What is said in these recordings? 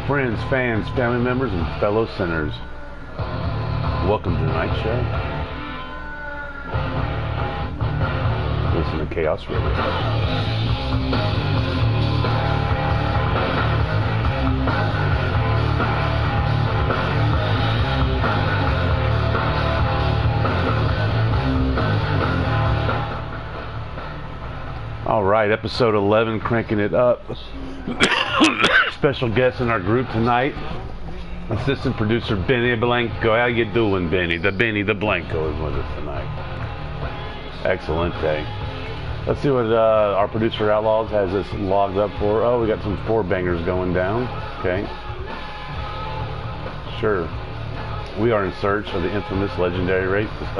friends, fans, family members, and fellow sinners. Welcome to tonight's show. Listen to Chaos Radio. All right, episode 11, cranking it up. Special guest in our group tonight, assistant producer Benny Blanco. How you doing, Benny? The Blanco is with us tonight. Excellent day. Let's see what our producer Outlaws has us logged up for. Oh, we got some four bangers going down. Okay. Sure. We are in search of the infamous legendary racist.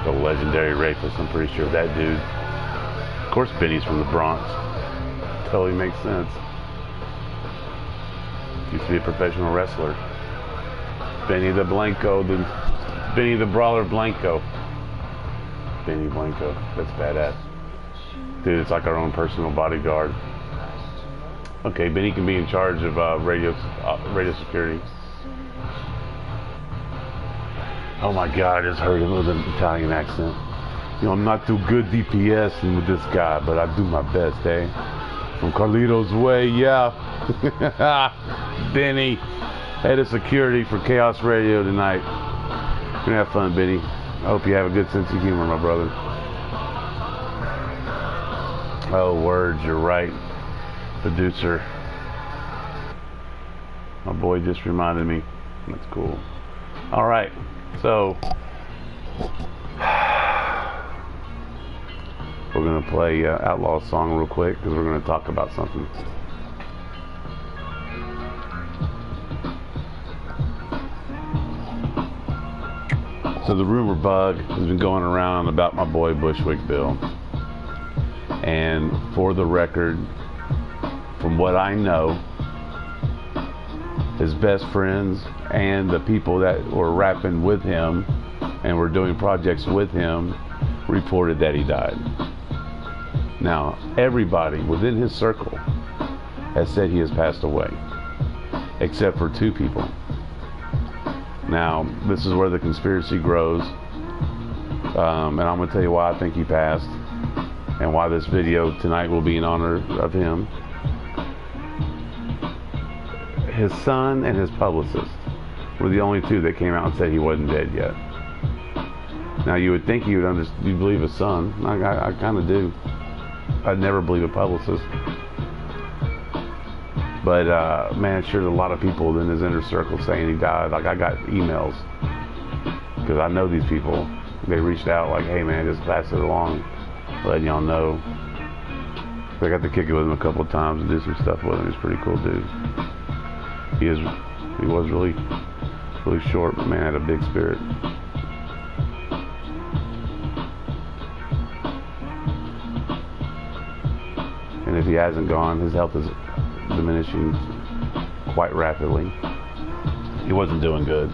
The legendary rapist. I'm pretty sure of that dude. Of course, Benny's from the Bronx. Totally makes sense. Used to be a professional wrestler. Benny the Blanco, Benny the Brawler Blanco. Benny Blanco, that's badass. Dude, it's like our own personal bodyguard. Okay, Benny can be in charge of radio security. Oh my God, I just heard him with an Italian accent. You know, I'm not too good DPSing with this guy, but I do my best, eh? From Carlito's Way, yeah. Benny, head of security for Chaos Radio tonight. You're gonna have fun, Benny. I hope you have a good sense of humor, my brother. Oh, words, you're right. Producer. My boy just reminded me. That's cool. All right, so we're going to play Outlaw song real quick because we're going to talk about something. So the rumor bug has been going around about my boy Bushwick Bill. And for the record, from what I know, his best friends and the people that were rapping with him and were doing projects with him reported that he died. Now, everybody within his circle has said he has passed away, except for two people. Now, this is where the conspiracy grows, and I'm going to tell you why I think he passed, and why this video tonight will be in honor of him. His son and his publicist were the only two that came out and said he wasn't dead yet. Now, you would think you would you'd believe his son. I kind of do. I'd never believe a publicist. But, man, sure, there's a lot of people in his inner circle saying he died. Like, I got emails, because I know these people. They reached out like, hey, man, just pass it along, letting y'all know. I got to kick it with him a couple of times and do some stuff with him. He's a pretty cool dude. He was really, really short, but, man, had a big spirit. And if he hasn't gone, his health is diminishing quite rapidly. He wasn't doing good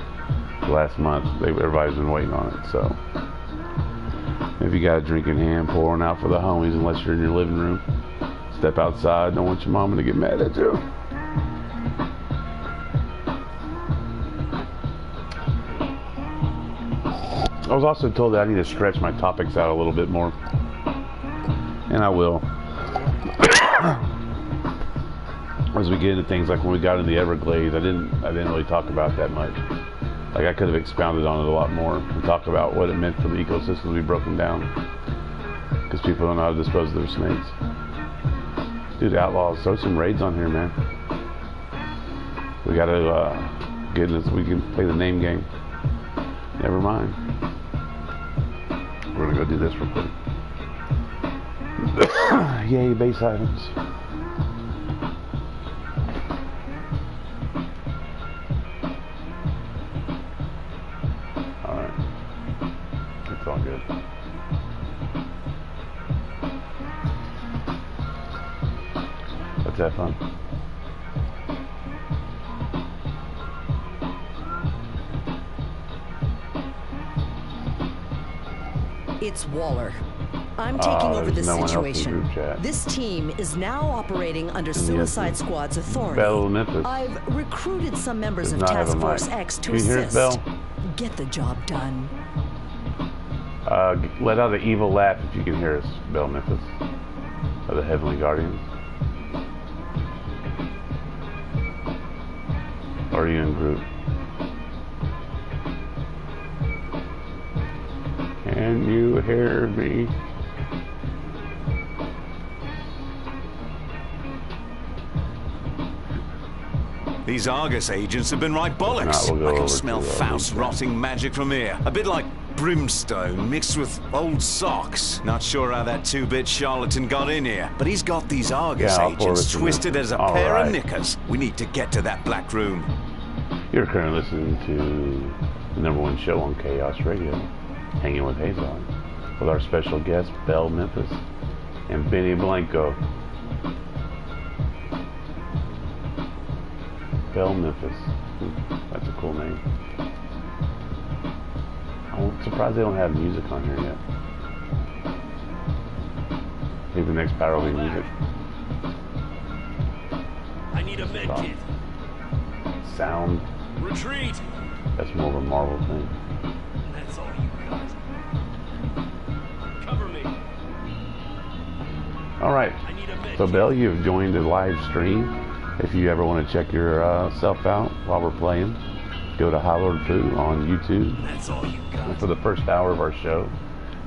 last month. Everybody's been waiting on it. So if you got a drink in hand, pour one out for the homies, unless you're in your living room. Step outside. Don't want your mama to get mad at you. I was also told that I need to stretch my topics out a little bit more, and I will. As we get into things like when we got into the Everglades, I didn't really talk about that much. Like, I could have expounded on it a lot more and talked about what it meant for the ecosystems we've broken down, because people don't know how to dispose of their snakes. Dude, Outlaws, throw some raids on here, man. We gotta get in this. We can play the name game. Never mind. We're gonna go do this real quick. Yay, base items. Alright. It's all good. Let's have fun. It's Waller. I'm taking over the no situation. This team is now operating under Suicide Squad's authority. Bell, Memphis. I've recruited some members Does of not have Task a Force mic. X to Can you hear us, assist. Bell? Get the job done. Let out an evil laugh if you can hear us, Bell, Memphis. Of the Heavenly Guardians. Are you in group? Can you hear me? These Argus agents have been right bollocks. I can smell Faust rotting magic from here. A bit like brimstone mixed with old socks. Not sure how that two-bit charlatan got in here, but he's got these Argus agents twisted as a pair of knickers. We need to get to that black room. You're currently listening to the #1 show on Chaos Radio, Hanging with Hazar, with our special guest, Bell Memphis and Benny Blanco. Bell Memphis. That's a cool name. I'm surprised they don't have music on here yet. I think the next power will be music. I need a med kit. Sound. Retreat. That's more of a Marvel thing. That's all you got. Cover me. All right. So, Bell, you've joined the live stream. If you ever want to check yourself out while we're playing, go to Hollowed Poo on YouTube. That's all you got. And for the first hour of our show,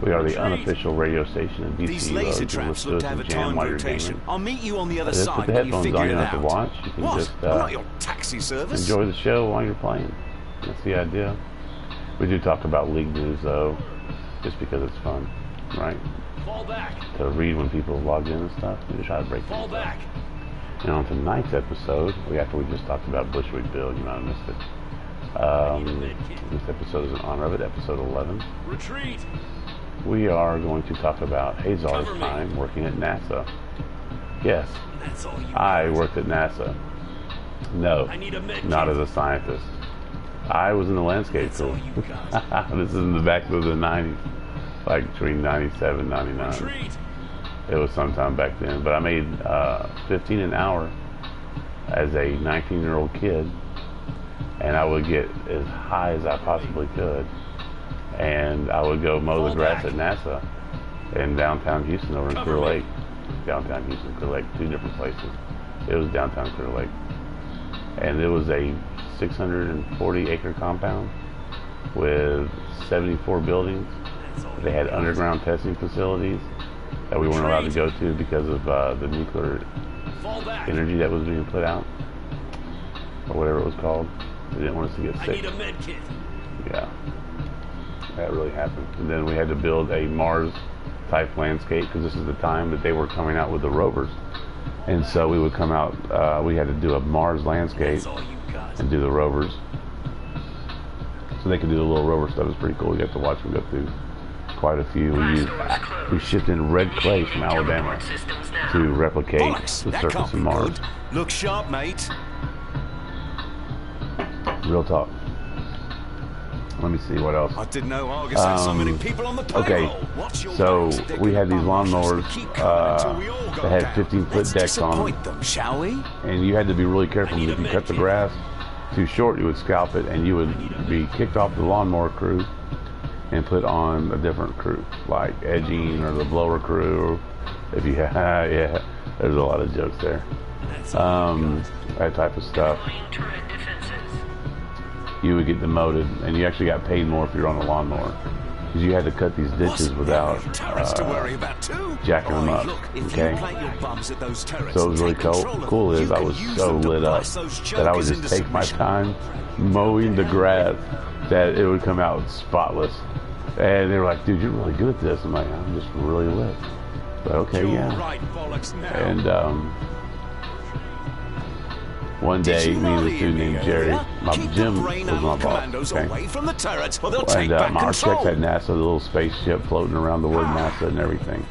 we are the unofficial radio station in DCUO. These laser traps look to have a time rotation. I'll meet you on the other side. Put the headphones on, you don't have to watch. You can just I'm not your taxi service. enjoy the show while you're playing. That's the idea. We do talk about league news, though, just because it's fun, right? Fall back. To read when people log in and stuff. We just try to break Fall back. And on tonight's episode, after we just talked about Bushwick Bill, you might have missed it. This episode is in honor of it, episode 11. Retreat. We are going to talk about Hazar's time working at NASA. Yes, I worked at NASA. No, not as a scientist. I was in the landscape crew. This is in the back of the 90s, like between 97 and 99. Retreat. It was sometime back then, but I made $15 an hour as a 19-year-old kid, and I would get as high as I possibly could, and I would go mow the grass at NASA in downtown Houston over in Clear Lake. Downtown Houston, Clear Lake, two different places. It was downtown Clear Lake, and it was a 640-acre compound with 74 buildings. They had underground testing facilities that we weren't allowed to go to because of the nuclear energy that was being put out, or whatever it was called. They didn't want us to get sick. I need a med kit. Yeah, that really happened. And then we had to build a Mars-type landscape because this is the time that they were coming out with the rovers. And so we would come out, we had to do a Mars landscape and do the rovers. So they could do the little rover stuff. It's pretty cool. We got to watch them go through quite a few. We shipped in red clay from Alabama to replicate the surface of Mars. Look sharp, mate. Real talk. Let me see what else. I didn't know Argus had so many people on the payroll. Okay, so we had these lawnmowers that had 15-foot decks on them, shall we? And you had to be really careful. If you cut the grass too short, you would scalp it, and you would be kicked off the lawnmower crew and put on a different crew, like edging or the blower crew. If you have, yeah, there's a lot of jokes there. That type of stuff. You would get demoted, and you actually got paid more if you're on a lawnmower, because you had to cut these ditches without jacking them up. Okay, so it was really cool. Is I was so lit up that I would just take my time mowing the grass that it would come out spotless. And they were like, "Dude, you're really good at this." I'm like, "I'm just really lit." But okay, yeah. And one day, me and this dude named Jerry, Jim was my boss. Okay? And our checks had NASA, the little spaceship floating around the word NASA and everything.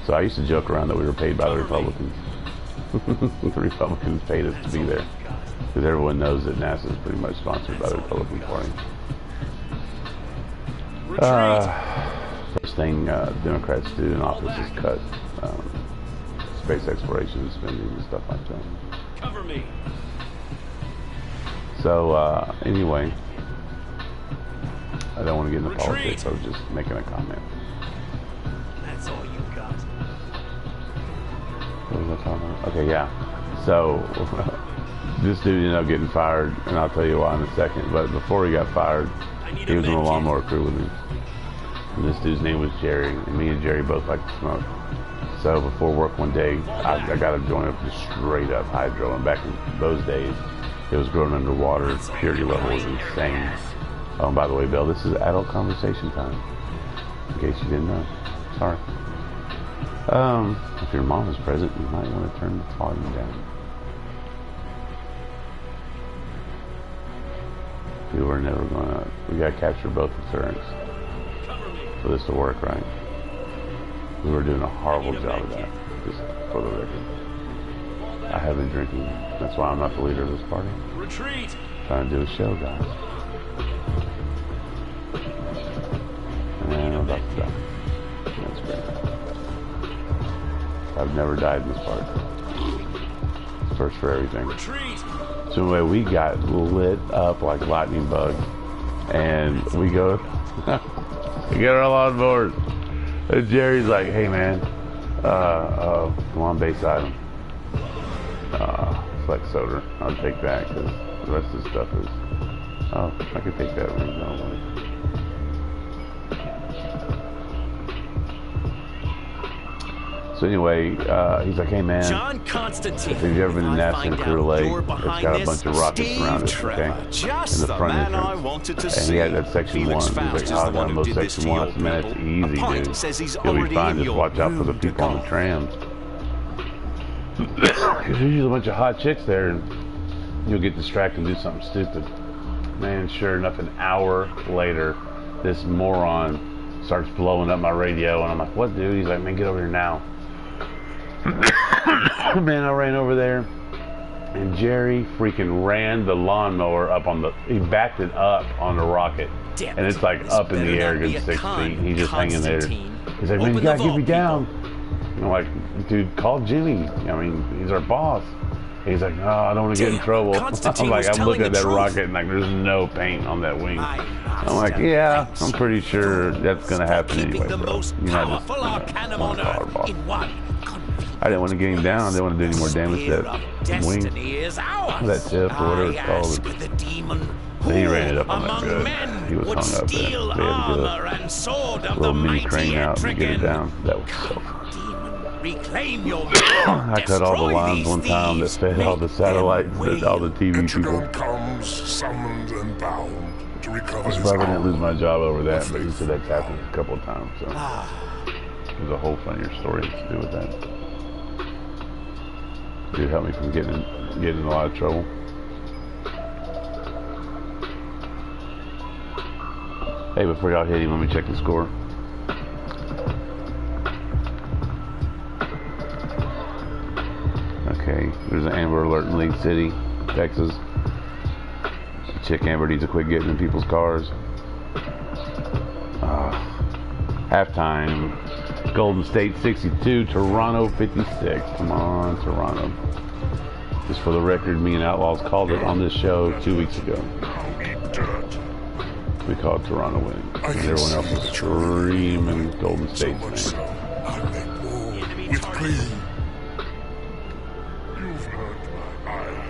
So I used to joke around that we were paid by the Republicans. The Republicans paid us to be there, because everyone knows that NASA is pretty much sponsored by the Republican Party. first thing Democrats do in office is cut space exploration spending and stuff like that. Cover me. So anyway, I don't want to get into politics. I was just making a comment. That's all you got. What was I talking about? Okay, yeah. So this dude ended up getting fired, and I'll tell you why in a second. But before he got fired, he was in the lawnmower crew with me. And this dude's name was Jerry, and me and Jerry both like to smoke. So before work one day, I got to join up just straight up hydro. And back in those days, it was growing underwater. Purity level was insane. Oh, and by the way, Bill, this is adult conversation time. In case you didn't know. Sorry. If your mom is present, you might want to turn the volume down. We were never gonna. We gotta capture both the turns for this to work, right? We were doing a horrible job of that, just for the record. I have been drinking. That's why I'm not the leader of this party. Retreat. Trying to do a show, guys. And I'm about to die. That's great. I've never died in this part. First for everything. Retreat. So anyway, we got lit up like lightning bugs, and we go, we get our on board. And Jerry's like, "Hey man, come on Bayside." Flex soda, I'll take that because the rest of the stuff is. Oh, I can take that ring. Don't worry. So anyway, he's like, "Hey man, John Constantine. if you've ever been to National Cruise Lake, it's got a bunch of rockets around it, okay? In the front entrance." And he had that section 1. He's like, "Oh, I got most section 1." I said, "Man, that's easy, dude. You'll be fine. Just watch out for the people on the trams." Because there's usually a bunch of hot chicks there, and you'll get distracted and do something stupid. Man, sure enough, an hour later, this moron starts blowing up my radio, and I'm like, "What, dude?" He's like, "Man, get over here now." Man, I ran over there, and Jerry freaking ran the lawnmower up on the. He backed it up on the rocket, and it's like up in the air, good 6 feet. He's just hanging there. He's like, "Man, you gotta get me down." And I'm like, "Dude, call Jimmy. I mean, he's our boss." He's like, "No, I don't want to get in trouble." I'm like, I'm looking at that rocket, and like, there's no paint on that wing. I'm like, "Yeah, I'm pretty sure that's gonna happen anyway, bro. You know, just call our boss." I didn't want to get him down. I didn't want to do any more damage to that wing, that tip, or whatever it's called. But he ran it up on that good. He was hung up there. They had to get a little mini crane out and get it down. That was so fun. I cut all the lines one time that fed all the satellites, all the TV people. Comes summoned and bound to recover I probably didn't lose my job over that, but he said that's happened a couple of times. So there's a whole funnier story to do with that. Dude helped me from getting in a lot of trouble. Hey, before y'all hit him, let me check the score. Okay, there's an Amber Alert in League City, Texas. Chick Amber needs to quit getting in people's cars. Halftime. Golden State 62, Toronto 56. Come on, Toronto. Just for the record, me and Outlaws called it on this show 2 weeks ago. We called Toronto winning. And everyone else was screaming Golden State winning. With clean. You've hurt my eye.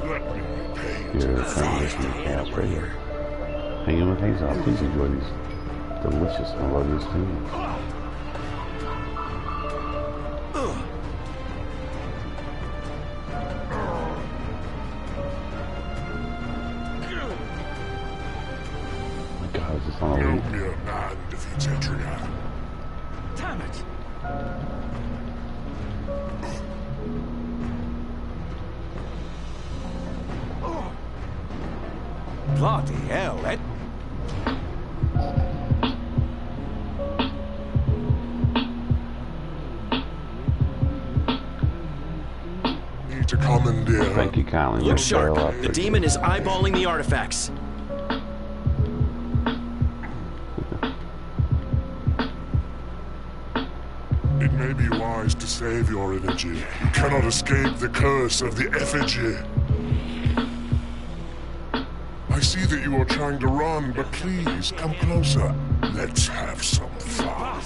Let me repay it. You're trying to listen to chaos radio. Hanging with Hazel. Please enjoy these delicious melodious tunes. On a No loop. mere man defeats Adrian. Damn it. Bloody hell, that... Need to commandeer. Thank you kindly. Look Miss sharp. Bell. I The appreciate demon it. is eyeballing the artifacts. It may be wise to save your energy. You cannot escape the curse of the effigy. I see that you are trying to run, but please, come closer. Let's have some fun.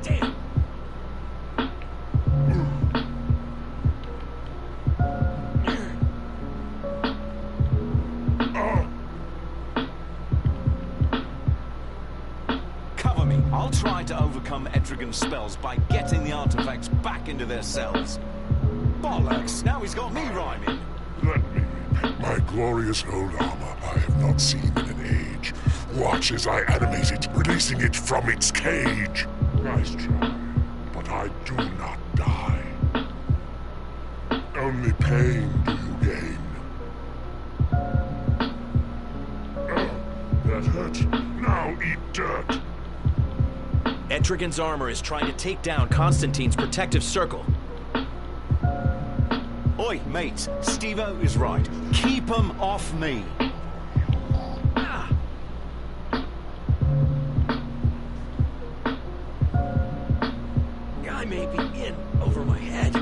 Damn. Cover me. I'll try to overcome Etrigan's spells by getting the artifacts back into their cells. Bollocks! Now he's got me rhyming. Let me. My glorious old armor I have not seen in an age. Watch as I animate it, releasing it from its cage. Nice try, but I do not die. Only pain do you gain. Oh, that hurt. Now eat dirt. Etrigan's armor is trying to take down Constantine's protective circle. Oi, mates, Steve-O is right. Keep 'em off me. Ah. I may be in over my head.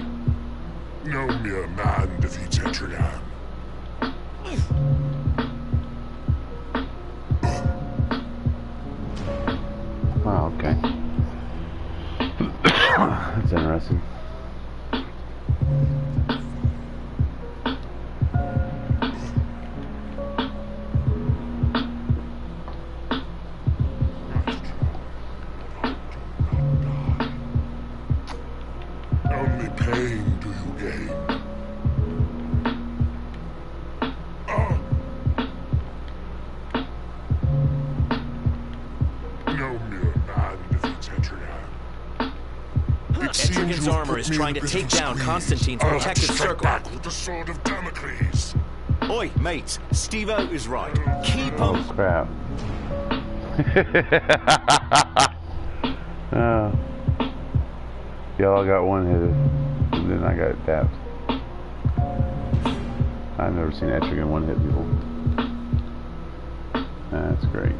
No mere man defeats Etrigan. Oh, okay. That's interesting. Only pain do you gain. No mere man defeats Etrigan. It seems Etrigan's you have armor put is me in trying a to bit of take down squeeze. Constantine's I'll have to protective strike circle. back with the sword of Damocles. Oi, mates, Steve-O is right. Keep 'em. Oh, crap. Oh. Y'all got one-hitted, and then I got tapped. I've never seen Etrigan one-hit people. That's great.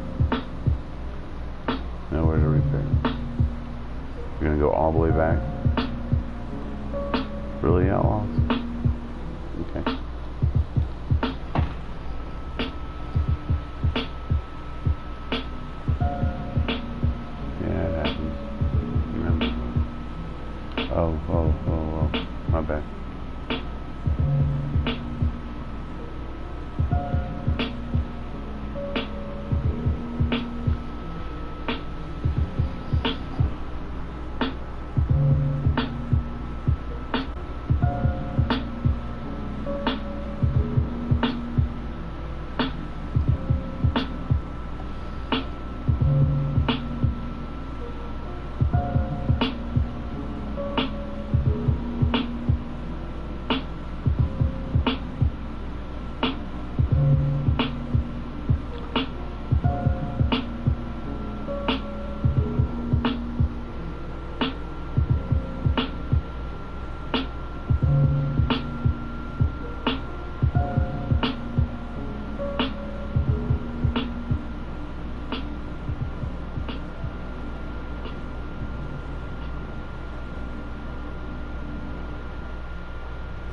Nowhere to repair. You're gonna go all the way back? Really, Outlaws? Okay. Yeah, it happens. Remember. Oh. My bad.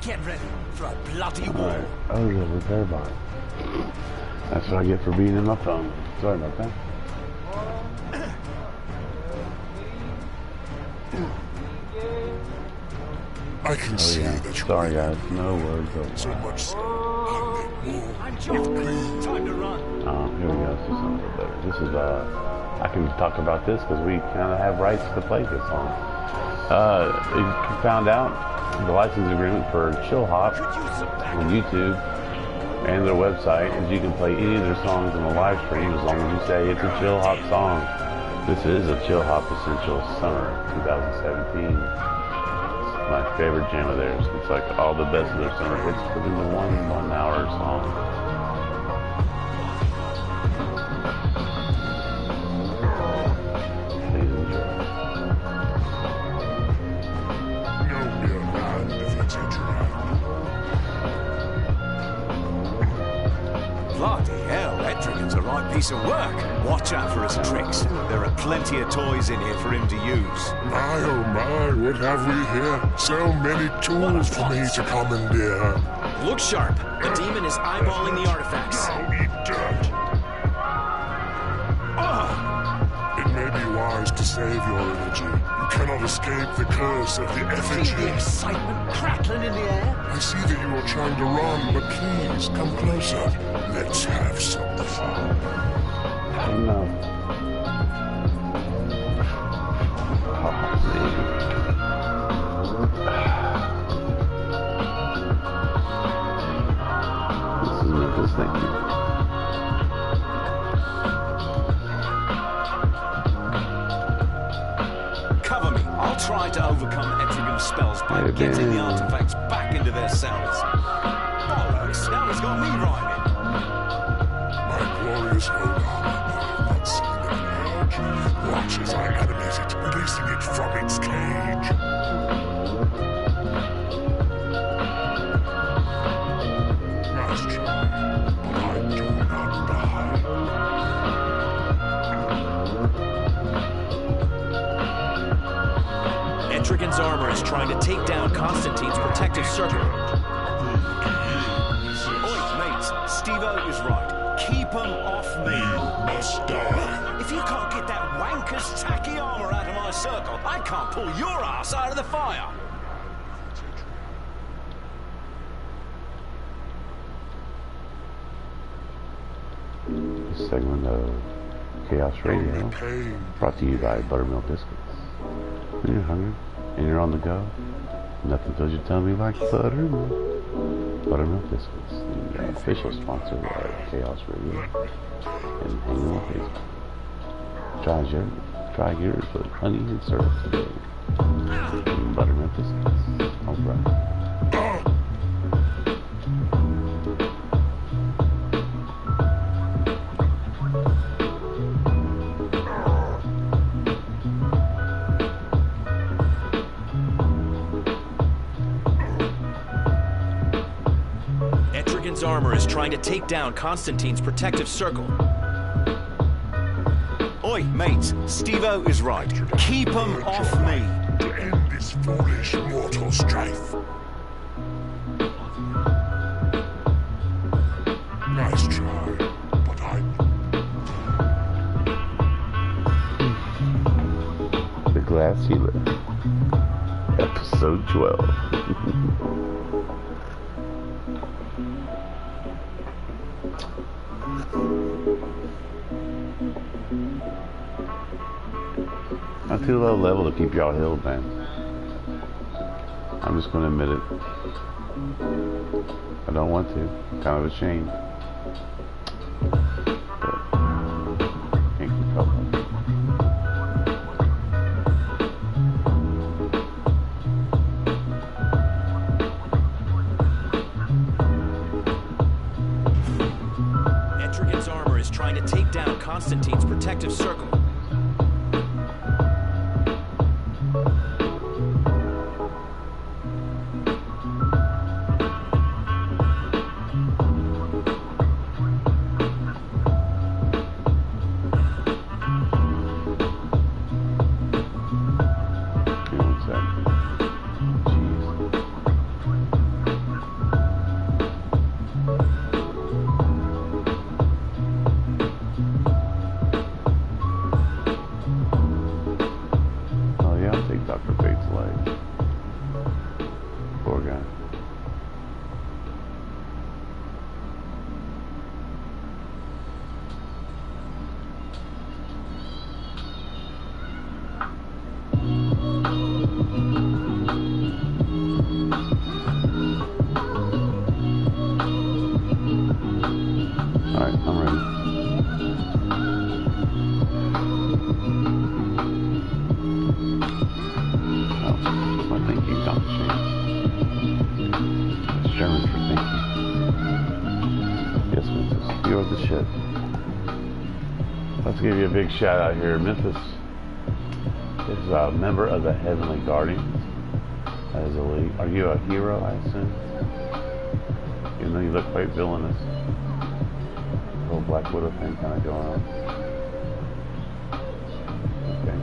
Get ready for a bloody war. Alright. Oh, the repair bot. That's what I get for being in my phone. Sorry about that. I can see Yeah. that you Sorry, guys. No words. so much so. I'll make more. I'm Joe. Time to run. Here we go. This is something a little better. This is, I can talk about this because we kind of have rights to play this song. You found out the license agreement for Chill Hop on YouTube and their website is you can play any of their songs in a live stream as long as you say it's a Chill Hop song. This is a Chill Hop Essential Summer 2017. It's my favorite jam of theirs. It's like all the best of their summer hits put into one hour song. Bloody hell, Etrigan's a right piece of work. Watch out for his tricks. There are plenty of toys in here for him to use. My, oh my, what have we here? So many tools for me to commandeer. Look sharp. The demon is eyeballing the artifacts. Now eat dirt. It may be wise to save your energy. You cannot escape the curse of the effigy. The excitement crackling in the air. I see that you are trying to run, but please, come closer. Let's have some fun. No. This is Memphis, thank you. Cover me. I'll try to overcome Etrigan's spells by getting the artifacts back into their cells. Bollocks, now he's got me rhyming. My glorious old armor, I have not seen an age. Watch as I animate it, releasing it from its cage. Nice try, but I do not die. Etrigan's armor is trying to take down Constantine's protective circle. Oi, mates, Steve-O is right. Keep 'em off me. Must die. If you can't get that wanker's tacky armor out of my circle, I can't pull your ass out of the fire. This segment of Chaos Radio brought to you by Buttermilk Biscuits. When you're hungry and you're on the go, nothing fills your tummy like buttermilk. Buttermilk Biscuits, the official sponsor of Chaos Radio and hanging on Facebook. Try yours with honey and syrup today. Buttermilk Biscuits. All right. Etrigan's armor is trying to take down Constantine's protective circle. Oi, mates, Steve-O is right. Keep 'em off me. To end this foolish mortal strife. Nice try, but The Glass Healer, Episode 12. I'm too low level to keep y'all healed, man. I'm just going to admit it. I don't want to. Kind of a shame. But can't keep up. Etrigan's armor is trying to take down Constantine's protective circle. Let's give you a big shout out here. Memphis is a member of the Heavenly Guardians. As a league. Are you a hero, I assume? Even though you look quite villainous. Little Black Widow thing kind of going on. Okay.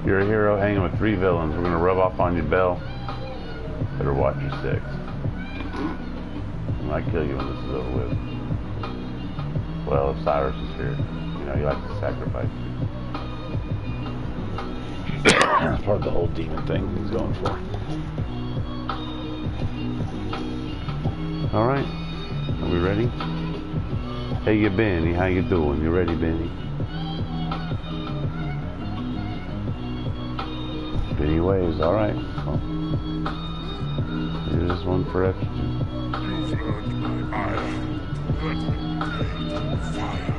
You're a hero hanging with 3 villains. We're going to rub off on you, Bell. Better watch your 6. I might kill you when this is over with. Well, if Cyrus is here, you know, he likes to sacrifice you. That's part of the whole demon thing he's going for. Alright. Are we ready? Hey, you Benny. How you doing? You ready, Benny? Benny waves. Alright. Well, here's one for Estrogen. You've earned my ire. Fire.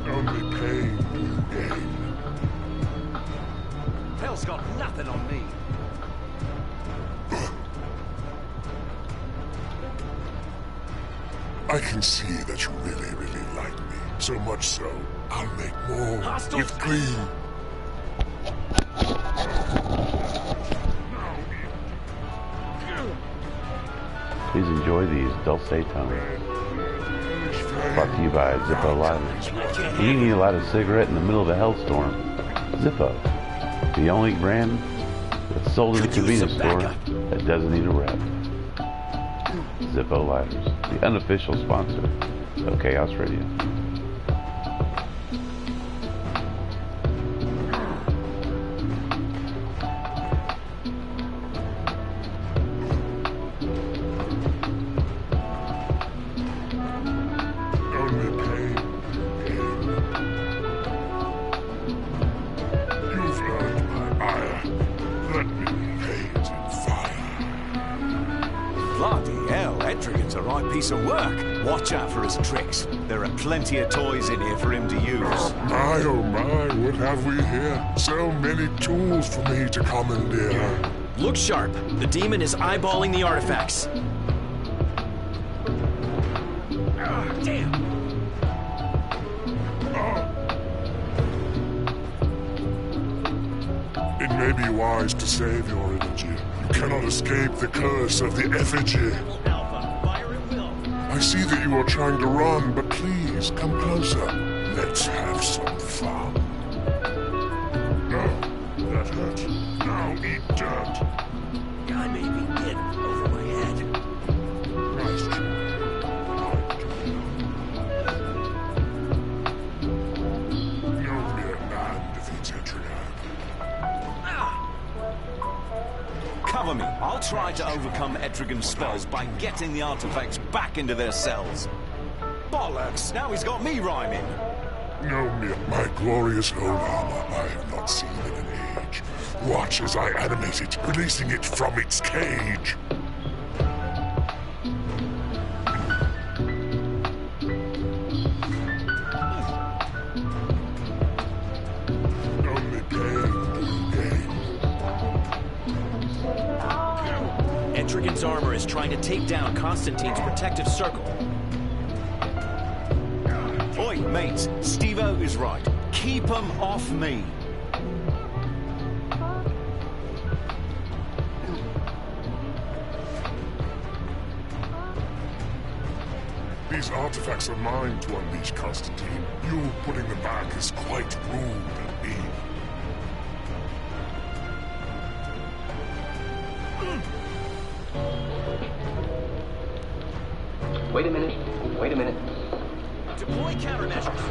Only pain do you gain. Hell's got nothing on me. I can see that you really, really like me. So much so, I'll make more Hostiles. with green. Please enjoy these Dulce Tones. Brought to you by Zippo Lighters. When you need to light a cigarette in the middle of a hellstorm, Zippo, the only brand that's sold in a convenience store that doesn't need a wrap. Zippo Lighters, the unofficial sponsor of Chaos Radio. Only pain. You've earned my ire. Let me paint in fire. Bloody hell, Etrigan's a right piece of work. Watch out for his tricks. There are plenty of toys in here for him to use. My, oh my, what have we here? So many tools for me to commandeer. Look sharp. The demon is eyeballing the artifacts. Damn. It may be wise to save your energy. You cannot escape the curse of the effigy. Alpha, fire at will. I see that you are trying to run, but please, come closer. Let's have some fun. No, that hurt. Now eat dirt. Guy made me in over my head. Nice try. No mere man defeats Etrigan. Cover me. I'll try to overcome Etrigan's spells by getting the artifacts back into their cells. Bollocks! Now he's got me rhyming. No mere... My glorious old armor I have not seen in an age. Watch as I animate it, releasing it from its cage. Only pain do you gain. Etrigan's armor is trying to take down Constantine's protective circle. Oi, mates, Steve-O is right. Keep them off me. These artifacts are mine to unleash, Constantine. You putting them back is quite rude and mean. Wait a minute. Wait a minute. Deploy countermeasures.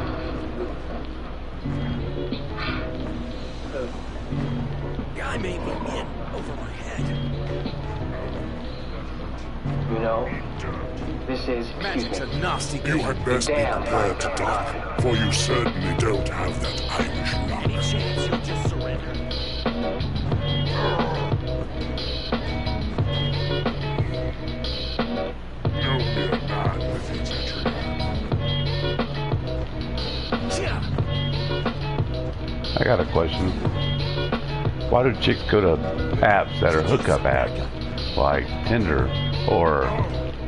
Guy made me in over my head. You know, this is... Magic's a nasty You game. had best be prepared to die, for you certainly don't have that Irish Any luck. chance you'll just surrender? No mere man defeats Etrigan. I got a question. Why do chicks go to apps that are hookup apps? Like Tinder, or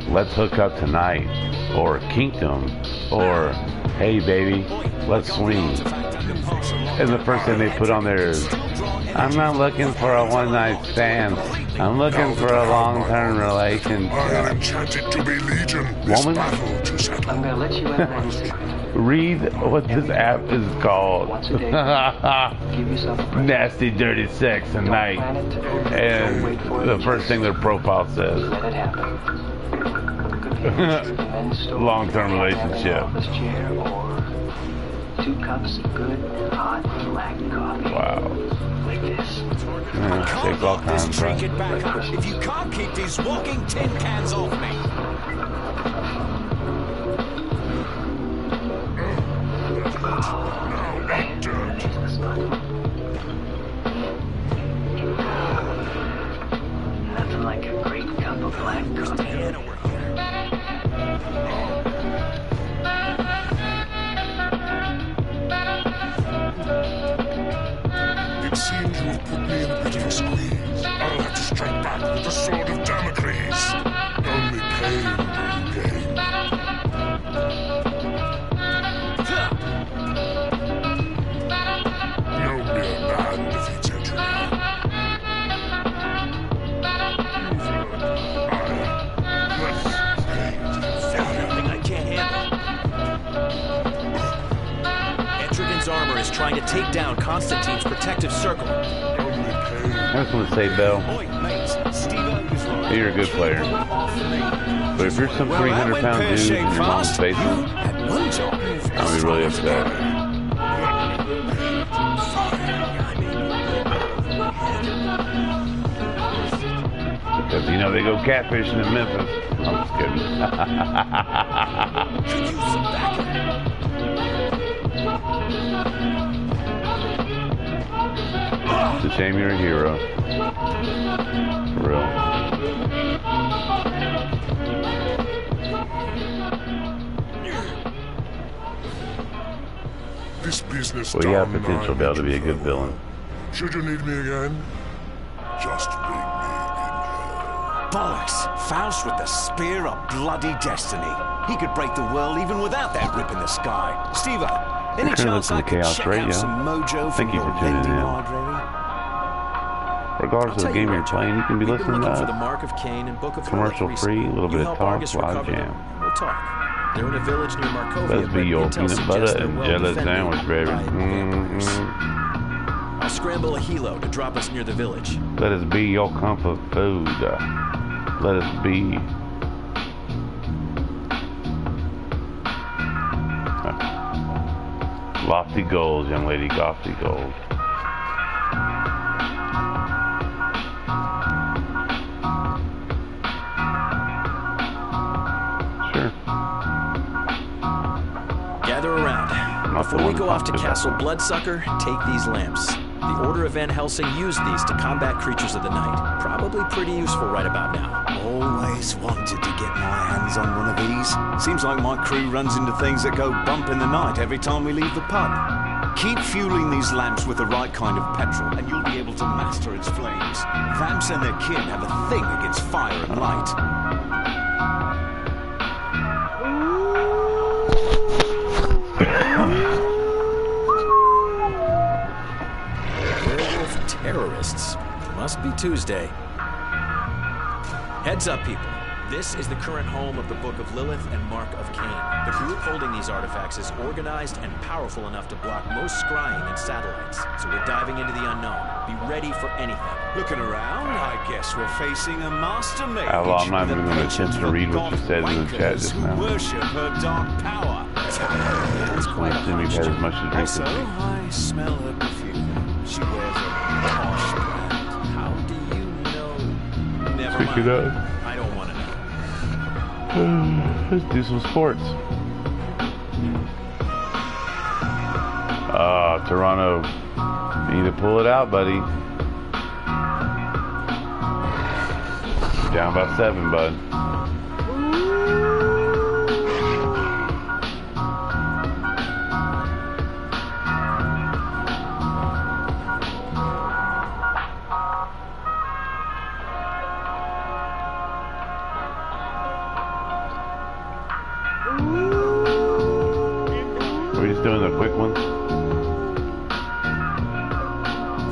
Let's Hook Up Tonight, or Kingdom, or Hey Baby, Let's Swing. And the first thing they put on there is, I'm not looking for a one-night stand. something. I'm looking for a long-term I relationship. am enchanted to be Legion. This Woman? battle to settle. I'm gonna let you in on a secret. Read what this app is called. Once a day, give yourself a break. Nasty, dirty sex at night. Plan it. Don't wait And for the it. first thing their profile says. Let it happen. Could be a men's store, Long-term relationship. office chair, or 2 cups of good hot black coffee. Wow. Like this. Yeah, Can't take all lock this kinds, trinket right? back up if you can't keep these walking tin cans off me. Nothing like a great cup of black coffee. It seems you have put me in a bit of a squeeze. I'll have to strike back with the sword of Damocles. Only pain will gain. No mere man defeats Adrian. Something I can't handle. Etrigan's armor is trying to take down Constantine's protective circle. I just want to say, Bell, Oi, mate, Steve-O is right. you're a good player. But if you're some Well, that 300-pound went dude in pear-shaped your mom's fast. basement, At one time. I'll be really upset. Because, you know, they go catfishing in Memphis. I'm just kidding. It's a shame you're a hero. For real. This business Well, you have done, potential, I Bell, to bid be a you good farewell. villain. Should you need me again, just ring me in hell. Bollocks! Faust with the spear of bloody destiny. He could break the world even without that rip in the sky. Steve-O, any You're chance listening I to could Chaos check Radio. out some mojo from Thank you your for tuning lending in. library? Regardless of the game you're playing, you can be We've been listening looking for the to Mark of Cain and Book of commercial Lilith free, a recently. little bit You of help talk, Argus live recover them, jam. and we'll talk. They're in a village near Markovia, Let's be but your intel peanut suggests butter they're and well jelly defended sandwich, baby. by vampires. Mm-hmm. I'll scramble a helo to drop us near the village. Let us be your comfort food. Let us be. Lofty goals, young lady, lofty goals. Sure. Gather around. Not the Before we one go off to talking Castle about. Bloodsucker, take these lamps. The Order of Van Helsing used these to combat creatures of the night. Probably pretty useful right about now. Always wanted to get my hands on one of these. Seems like my crew runs into things that go bump in the night every time we leave the pub. Keep fueling these lamps with the right kind of petrol, and you'll be able to master its flames. Vamps and their kin have a thing against fire and light. Werewolf terrorists. Must be Tuesday. Heads up, people. This is the current home of the Book of Lilith and Mark of Cain. The group holding these artifacts is organized and powerful enough to block most scrying and satellites. So we're diving into the unknown. Be ready for anything. Looking around, I guess we're facing a master mage. Outlaw, I'm not even with a gonna penchant attempt to for read what you goth said in the chat wankers just who now. worship her dark power. It's I quite a assume you've had as much to drink as Also, me. I smell her perfume. She wears a posh brand. How do you know? Never Pick it mind. up. I don't want to know. Let's do some sports. Toronto. You need to pull it out, buddy. Down by 7, bud. We're just doing a quick one.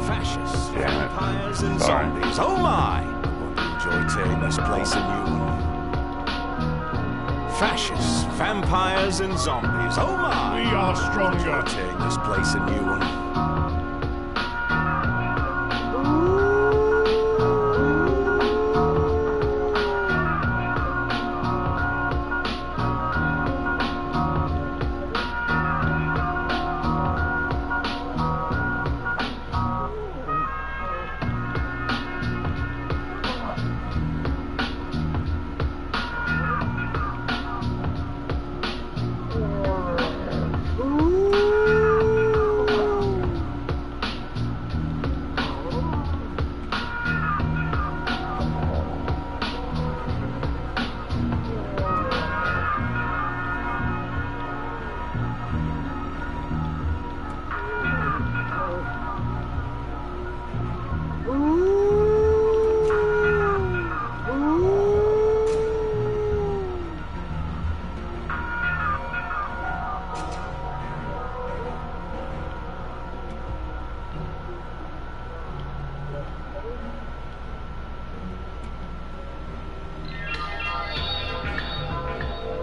Fascists, Damn it. vampires, and Sorry. zombies. Oh my! enjoy tearing this place a new one. Fascists, vampires, and zombies. Oh my! We are stronger. Enjoy tearing this place a new one.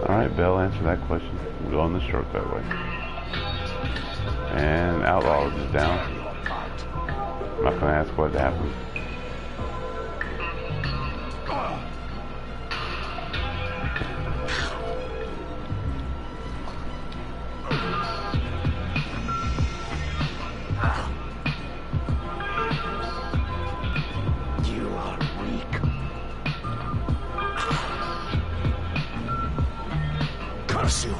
Alright, Bell, answer that question. We'll go on the shortcut way. And Outlaws is down. I'm not going to ask what happened. You are weak. Curse you!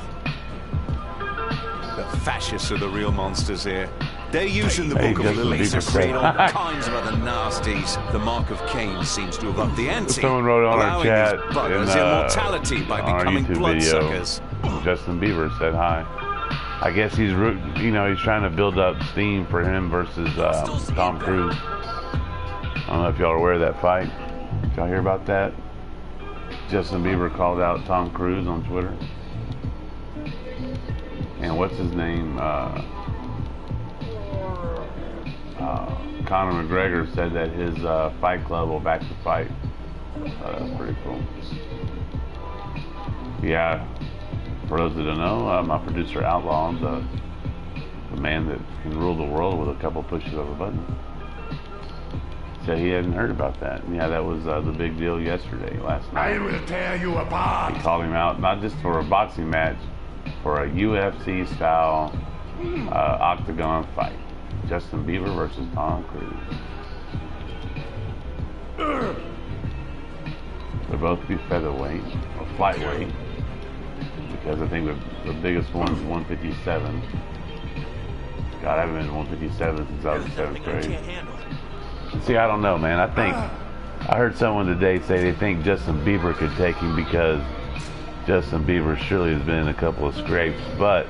The fascists are the real monsters here. They're using the Book of Lilith to create all kinds of other nasties. The Mark of Cain seems to have upped the ante. Someone wrote on our allowing chat these buggers in, immortality by on our becoming YouTube video. bloodsuckers. Justin Bieber said hi. I guess he's, you know, he's trying to build up steam for him versus Tom Cruise. I don't know if y'all are aware of that fight. Did y'all hear about that? Justin Bieber called out Tom Cruise on Twitter. And what's his name? Conor McGregor said that his Fight Club will back the fight. That's pretty cool. Yeah, for those that don't know, my producer Outlaw, the man that can rule the world with a couple pushes of a button, said he hadn't heard about that. And yeah, that was the big deal yesterday, last night. I will tear you apart. He called him out, not just for a boxing match, for a UFC style octagon fight. Justin Bieber versus Tom Cruise. They'll both be featherweight or flyweight, because I think the biggest one is 157. God, I haven't been in 157 since I was in 7th grade. See, I don't know, man. I heard someone today say they think Justin Bieber could take him because Justin Bieber surely has been in a couple of scrapes, but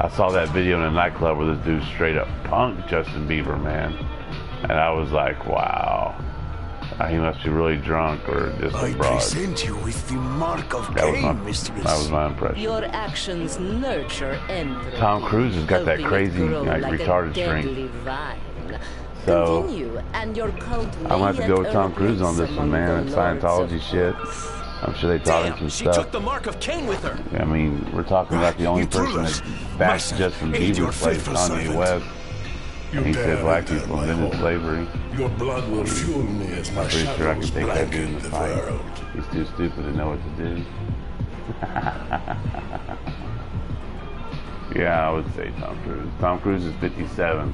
I saw that video in a nightclub where this dude straight up punked Justin Bieber, man. And I was like, wow. He must be really drunk or just a broad. I present you with the Mark of Cain, mistress. That was my impression. Your actions nurture envy. Tom Cruise has got that crazy, like retarded strength. So, I'm going to have to go with Tom Cruise on this one, man. It's Scientology shit. I'm sure they taught him some she stuff. took the Mark of Cain with her. I mean, we're talking about the only person that backed Justin Bieber played Kanye West. And he said black people invented slavery. Your blood will fuel me as my I'm pretty sure I can shadows take that dude blacken in the the fight. world. He's too stupid to know what to do. Yeah, I would say Tom Cruise. Tom Cruise is 57.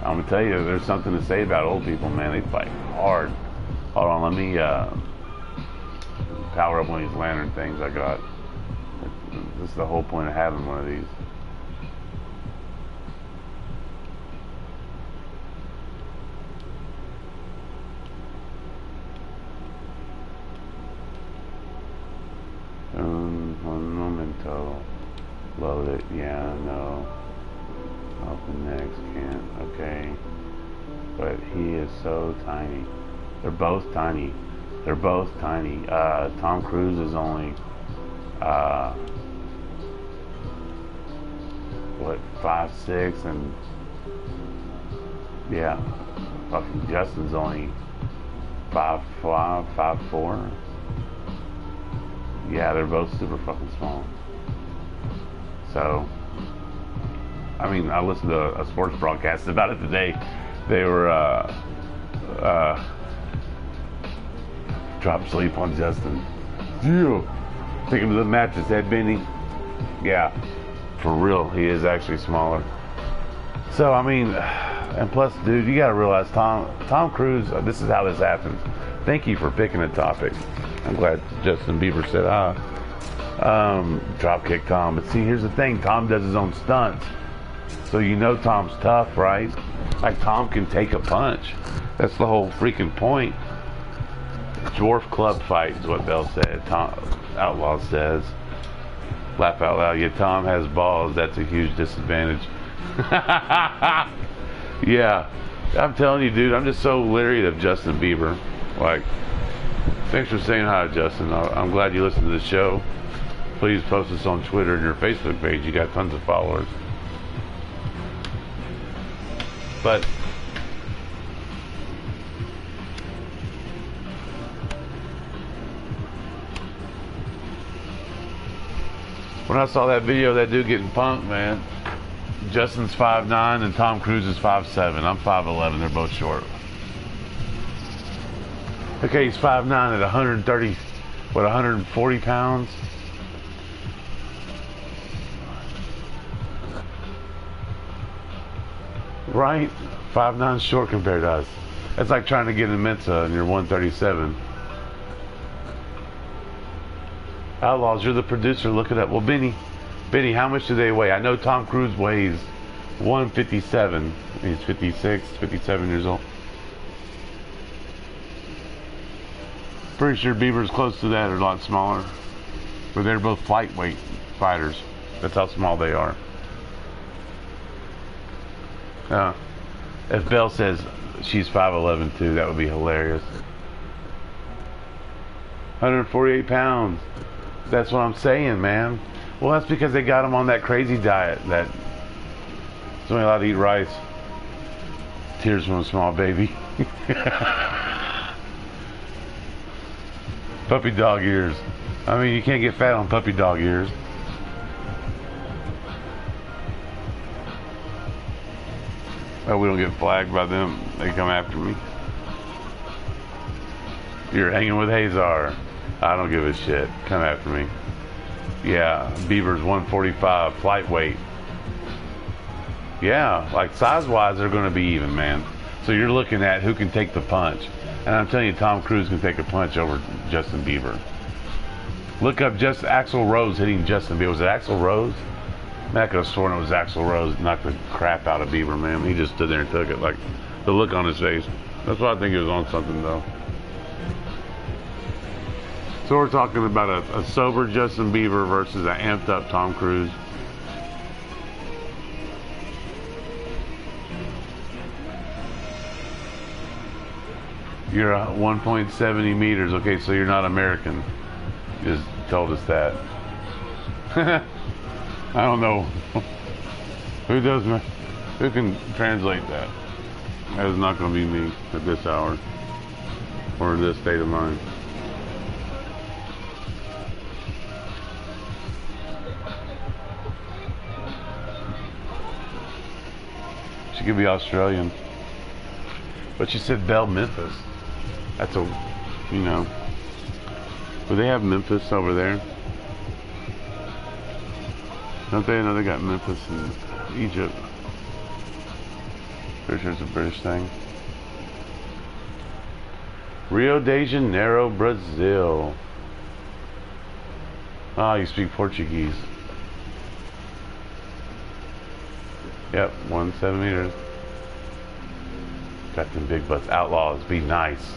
I'm gonna tell you, there's something to say about old people, man. They fight hard. Hold on, let me power up one of these lantern things I got. This is the whole point of having one of these. Un momento. Load it. Yeah, no. Open next. Can't. Okay. But he is so tiny. They're both tiny. They're both tiny. Tom Cruise is only, what, 5'6", and yeah, fucking Justin's only 5'5", 5'4". Yeah, they're both super fucking small. So, I mean, I listened to a sports broadcast about it today. They were drop sleep on Justin. Yeah. Take him to the mattress, Ed Benny. Yeah, for real, he is actually smaller. So, I mean, and plus, dude, you gotta realize Tom Cruise, this is how this happens. Thank you for picking a topic. I'm glad Justin Bieber said, dropkick Tom. But see, here's the thing, Tom does his own stunts. So you know Tom's tough, right? Like, Tom can take a punch. That's the whole freaking point. Dwarf club fight is what Bell said. Tom Outlaw says. Laugh out loud. Yeah, Tom has balls. That's a huge disadvantage. Yeah, I'm telling you, dude, I'm just so leery of Justin Bieber. Like, thanks for saying hi, Justin. I'm glad you listened to the show. Please post us on Twitter and your Facebook page. You got tons of followers. But when I saw that video of that dude getting punked, man, Justin's 5'9" and Tom Cruise is 5'7". I'm 5'11". They're both short. Okay, he's 5'9" at 130, 140 pounds? Right? 5'9" short compared to us. That's like trying to get in Mensa and you're 137. Outlaws, you're the producer. Look it up. Well, Benny, how much do they weigh? I know Tom Cruise weighs 157. He's 56, 57 years old. Pretty sure Bieber's close to that, or a lot smaller. But they're both lightweight fighters. That's how small they are. If Belle says she's 5'11" too, that would be hilarious. 148 pounds. That's what I'm saying, man. Well, that's because they got him on that crazy diet that he's only allowed to eat rice. Tears from a small baby. Puppy dog ears. I mean, you can't get fat on puppy dog ears. Oh, we don't get flagged by them. They come after me. You're hanging with Hazar. I don't give a shit. Come after me. Yeah, Bieber's 145, flight weight. Yeah, like size-wise, they're going to be even, man. So you're looking at who can take the punch. And I'm telling you, Tom Cruise can take a punch over Justin Bieber. Look up just Axl Rose hitting Justin Bieber. Was it Axl Rose? Man, I could have sworn it was Axl Rose knocked the crap out of Bieber, man. He just stood there and took it. Like, the look on his face. That's why I think he was on something, though. So we're talking about a sober Justin Bieber versus an amped up Tom Cruise. You're 1.70 meters. Okay, so you're not American. You just told us that. I don't know. Who can translate that? That is not going to be me at this hour or this state of mind. She could be Australian. But she said Bell, Memphis. That's a, you know. Do they have Memphis over there? Don't they? No, they got Memphis in Egypt. Pretty sure it's a British thing. Rio de Janeiro, Brazil. Ah, you speak Portuguese. Yep, 1 centimeter. Got them big butts. Outlaws, be nice.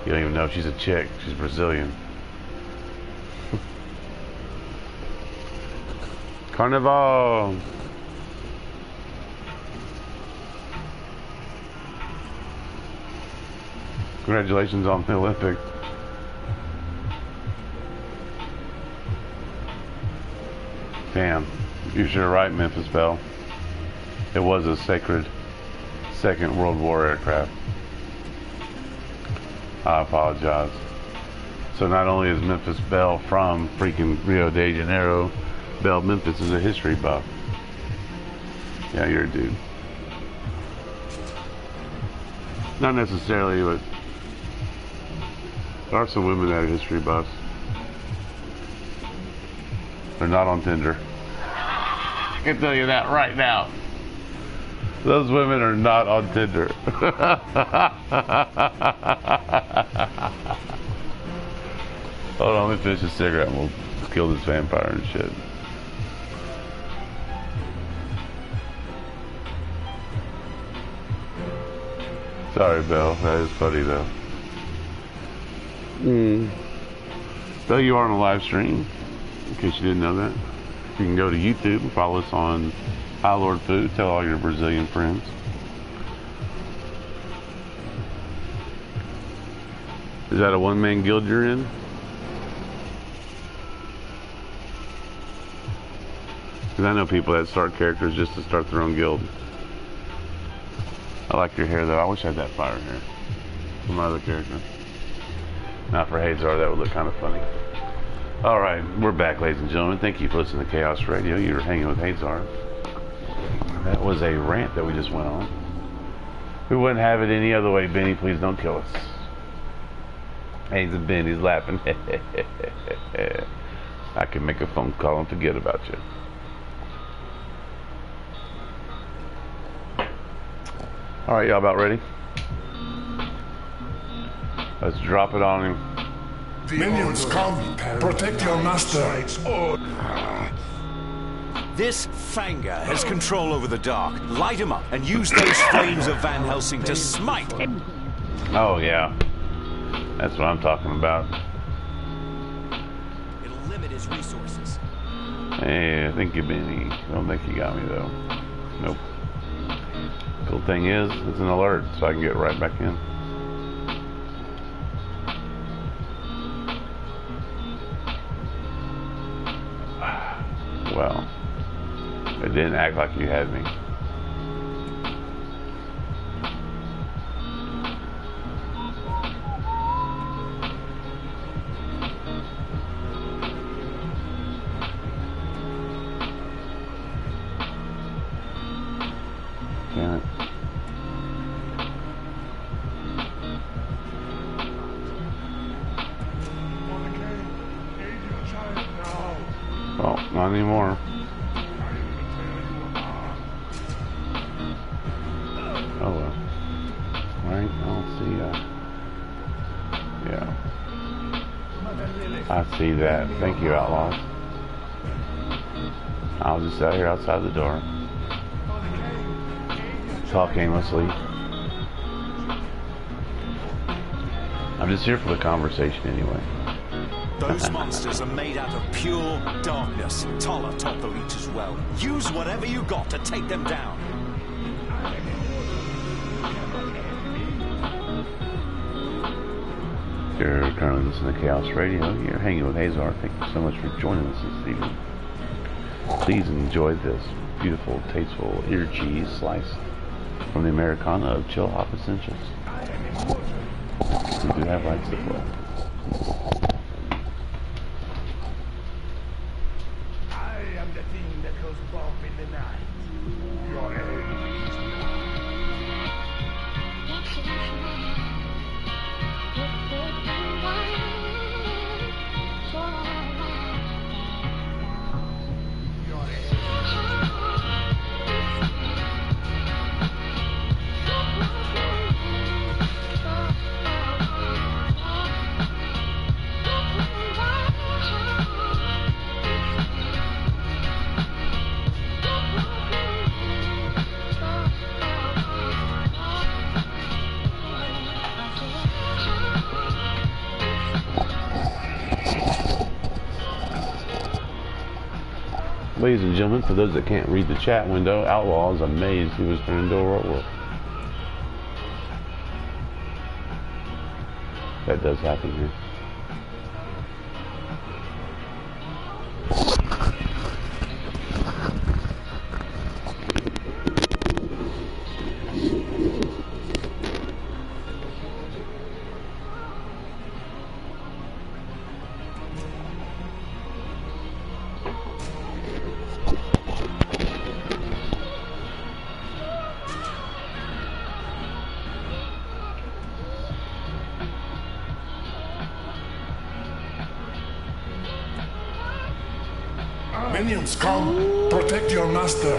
You don't even know if she's a chick. She's Brazilian. Carnival. Congratulations on the Olympics. Damn, you sure right, Memphis Belle. It was a sacred Second World War aircraft. I apologize. So not only is Memphis Belle from freaking Rio de Janeiro, Belle Memphis is a history buff. Yeah, you're a dude. Not necessarily, but there are some women that are history buffs. They're not on Tinder. I can tell you that right now. Those women are not on Tinder. Hold on, let me finish this cigarette and we'll kill this vampire and shit. Sorry, Belle. That is funny, though. Belle, you are on a live stream, in case you didn't know that. You can go to YouTube and follow us on High Lord Food. Tell all your Brazilian friends. Is that a one-man guild you're in? Because I know people that start characters just to start their own guild. I like your hair, though. I wish I had that fire hair for my other character. Not for Hazar, that would look kind of funny. Alright, we're back, ladies and gentlemen. Thank you for listening to Chaos Radio. You're hanging with Hazar. That was a rant that we just went on. We wouldn't have it any other way, Benny. Please don't kill us. Hayes and Benny's laughing. I can make a phone call and forget about you. Alright, y'all about ready? Let's drop it on him. Minions, come! Protect your master! This Fanga has control over the dark. Light him up and use those flames of Van Helsing to smite him. Oh, yeah. That's what I'm talking about. It'll limit his resources. Hey, thank you, Benny. Don't think you got me, though. Nope. Cool thing is, it's an alert, so I can get right back in. Well, it didn't act like you had me. Damn it. Well, not anymore. Oh well. Right, I'll see yeah. I see that. Thank you, Outlaws. I'll just out here outside the door. Talk aimlessly. I'm just here for the conversation anyway. Those monsters are made out of pure darkness. Toller taught the leech as well. Use whatever you got to take them down. You're currently listening to Chaos Radio. You're hanging with Hazar. Thank you so much for joining us this evening. Please enjoy this beautiful, tasteful ear cheese slice from the Americana of Chill Hop Essentials. We do have rights to play. Ladies and gentlemen, for those that can't read the chat window, Outlaw is amazed he was turned into a roll. That does happen here. Minions, come! Protect your master!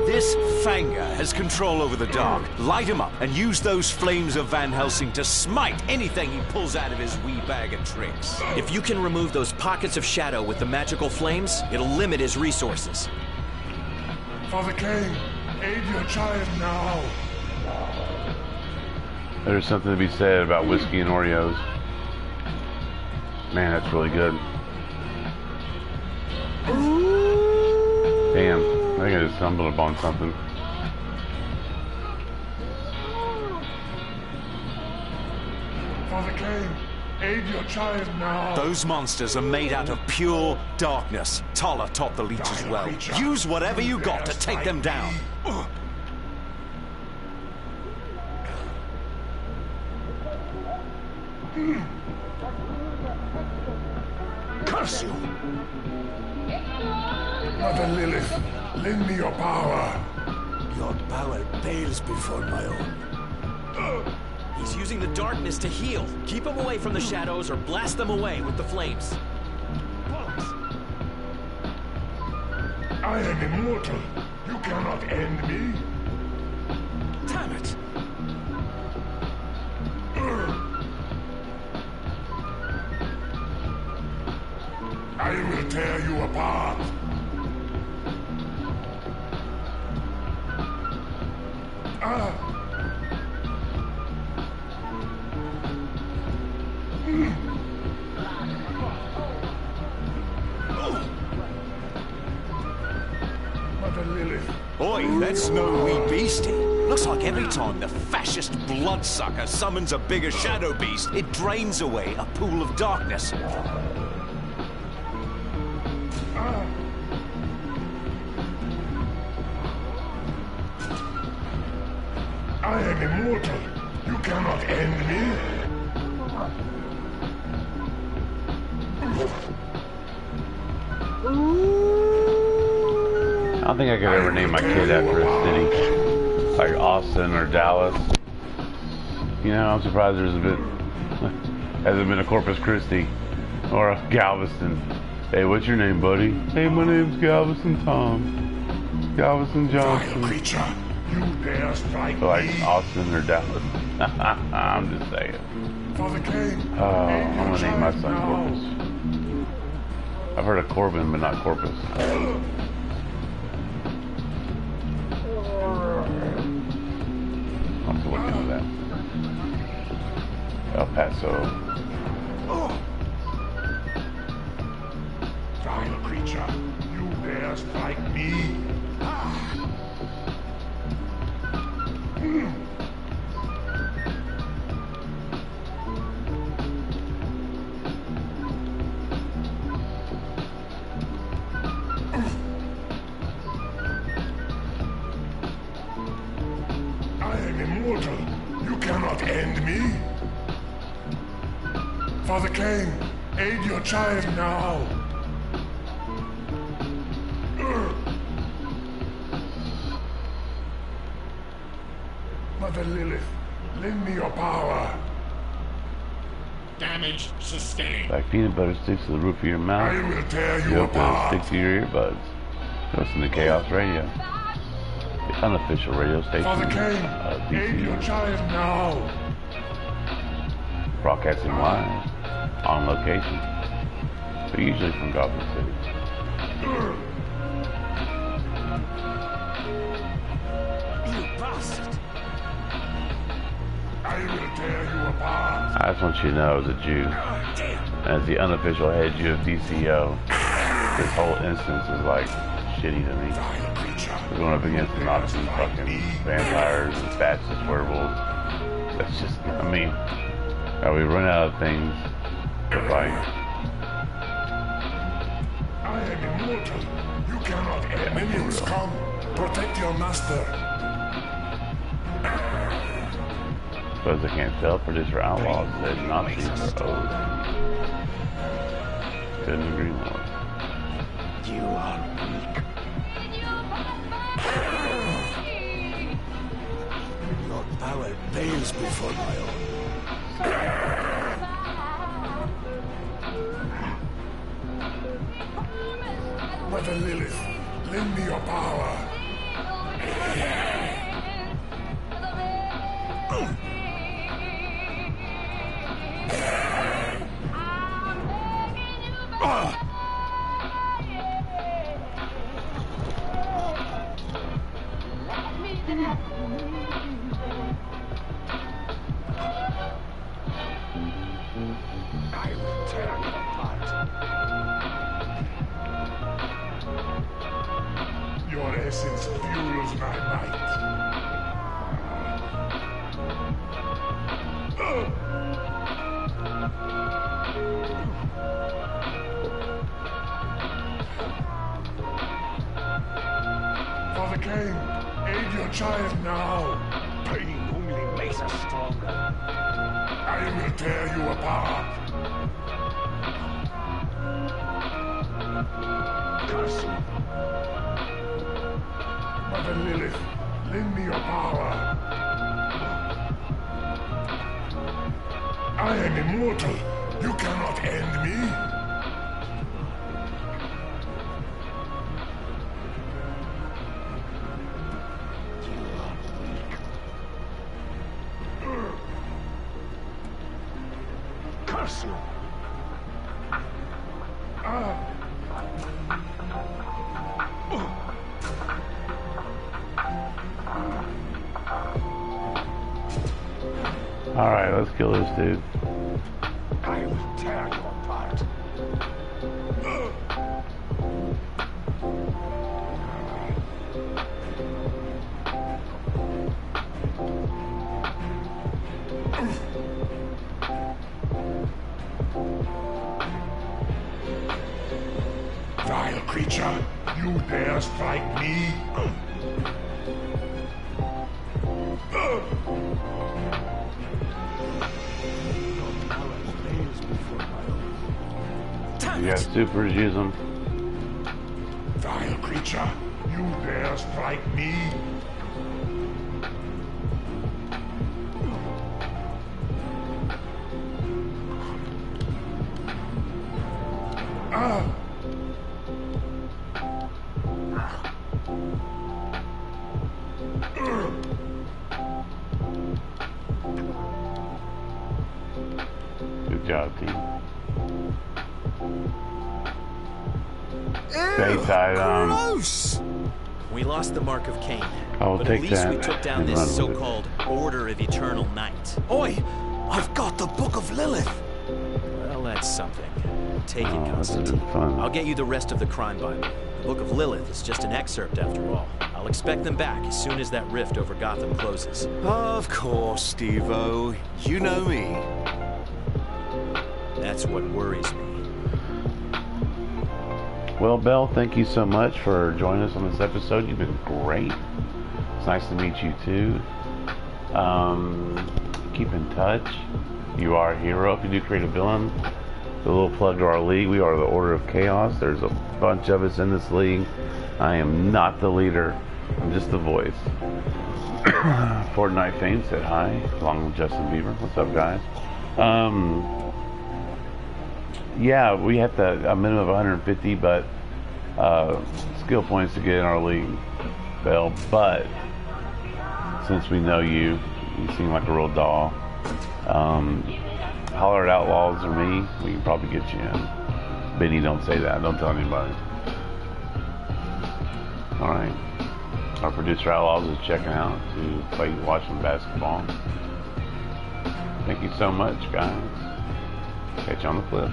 This Fanger has control over the dark. Light him up and use those flames of Van Helsing to smite anything he pulls out of his wee bag of tricks. If you can remove those pockets of shadow with the magical flames, it'll limit his resources. Father Kane, aid your child now! There's something to be said about whiskey and Oreos. Man, that's really good. Damn, I think I just stumbled upon something. Father Kane, aid your child now! Those monsters are made out of pure darkness. Toller taught the leech as well. Use whatever you got to take them down. Curse you! Mother Lilith, lend me your power. Your power pales before my own. He's using the darkness to heal. Keep him away from the shadows or blast them away with the flames. I am immortal. You cannot end me. Damn it! I will tear you apart. Mother Lilith. Oi, that's no wee beastie. Looks like every time the fascist bloodsucker summons a bigger shadow beast, it drains away a pool of darkness. I am immortal. You cannot end me. I don't think I could ever name my kid after a city, like Austin or Dallas. You know, I'm surprised hasn't been a Corpus Christi or a Galveston. Hey, what's your name, buddy? Hey, my name's Galveston Tom. Galveston Johnson. Vile creature, you dare strike me. Like Austin or Dallas. I'm just saying. Father Kane, Oh, I'm gonna name my son Corpus. I've heard of Corbin, but not Corpus. I'll have to look into that. El Paso. Vile creature, you dare strike me. I am immortal. You cannot end me. Father Kane, aid your child now. Mother Lilith, lend me your power. Damage sustained. Like peanut butter sticks to the roof of your mouth. I will tear you Yoke apart. stick to your earbuds. Listen to Chaos Radio, the unofficial radio station Father of Kane, aid your DCUO. child now. Broadcasting live, on location, but usually from Gotham City. You bastard! I will tear you apart. I just want you to know, as a Jew, as the unofficial head Jew of DCO, this whole instance is like shitty to me. Vile creature. We're going up against the Nazi fucking vampires and fascist werewolves. That's just, I mean, we run out of things to fight. I am immortal. You cannot end. Minions, come. Protect your master. Suppose I can't tell, producer outlaws said Nazis are owed. Couldn't agree more. You are weak. Your power pales before my own. Mother Lilith, lend me your power. I will tear you apart. Your essence fuels my might. Father Cain, aid your child now. Pain only makes us stronger. I will tear you apart. Curse you. Mother Lilith, lend me your power. I am immortal. You cannot end me. Curse you. Alright, let's kill this dude. I will tear you apart. Vile creature, you dare strike me? You got supers, use them. Vile creature, you dare strike me? Good job, team. Gross! We lost the Mark of Cain, I'll but take at least that we took down and this run with it. so-called Order of Eternal Night. Oi! I've got the Book of Lilith! Well, that's something. Take it, Oh, this has Constantine. been fun. I'll get you the rest of the crime Bible. The Book of Lilith is just an excerpt after all. I'll expect them back as soon as that rift over Gotham closes. Of course, Steve-O. You know me. That's what worries me. Well, Belle, thank you so much for joining us on this episode. You've been great. It's nice to meet you too. Keep in touch. You are a hero. If you do create a villain, a little plug to our league. We are the Order of Chaos. There's a bunch of us in this league. I am not the leader. I'm just the voice. Fortnite Fame said hi, along with Justin Bieber. What's up, guys? Yeah, we have to a minimum of 150, but skill points to get in our league, Belle. But since we know you, you seem like a real doll. Holler at Outlaws or me, we can probably get you in. Benny, don't say that. Don't tell anybody. All right. Our producer Outlaws is checking out to watch some basketball. Thank you so much, guys. Catch you on the flip.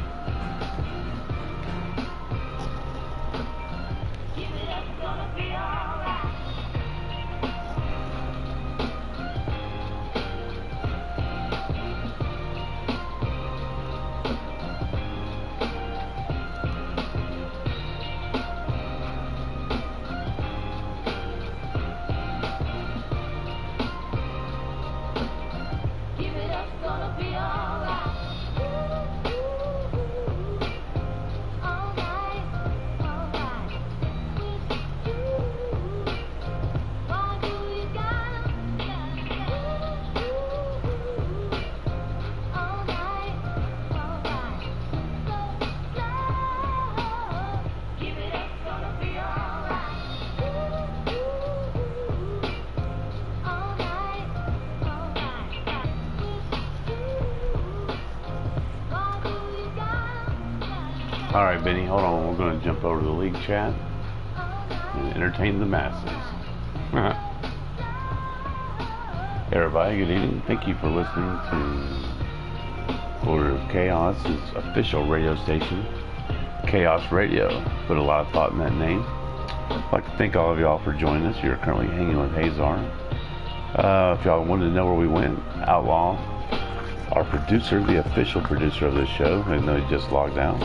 All right, Benny, hold on. We're going to jump over to the league chat and entertain the masses. Everybody, good evening. Thank you for listening to Order of Chaos's official radio station, Chaos Radio. Put a lot of thought in that name. I'd like to thank all of y'all for joining us. You're currently hanging with Hazar. If y'all wanted to know where we went, Outlaw, our producer, the official producer of this show, even though he just logged out,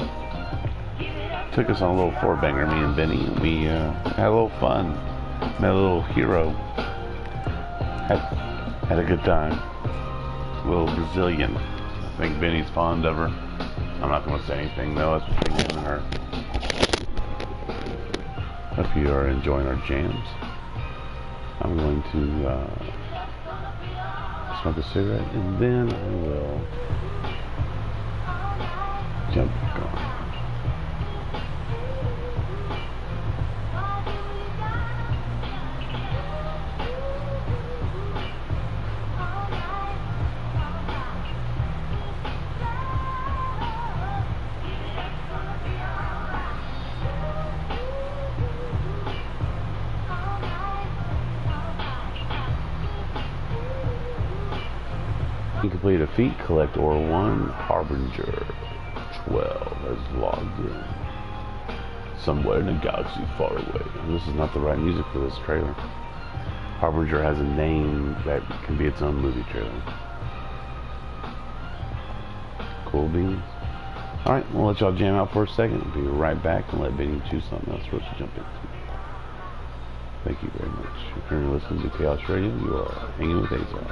took us on a little four-banger, me and Benny, and we had a little fun. Met a little hero. Had a good time. A little Brazilian. I think Benny's fond of her. I'm not going to say anything, though. It's between him and her. Hope you are enjoying our jams. I'm going to smoke a cigarette, and then I will jump back on. Complete a feat, collect ore 1, Harbinger 12 has logged in. Somewhere in a galaxy far away. This is not the right music for this trailer. Harbinger has a name that can be its own movie trailer. Cool beans. Alright, we'll let y'all jam out for a second. Be right back and let Benny choose something else for us to jump into. Thank you very much. If you're listening to Chaos Radio, you are hanging with Azar.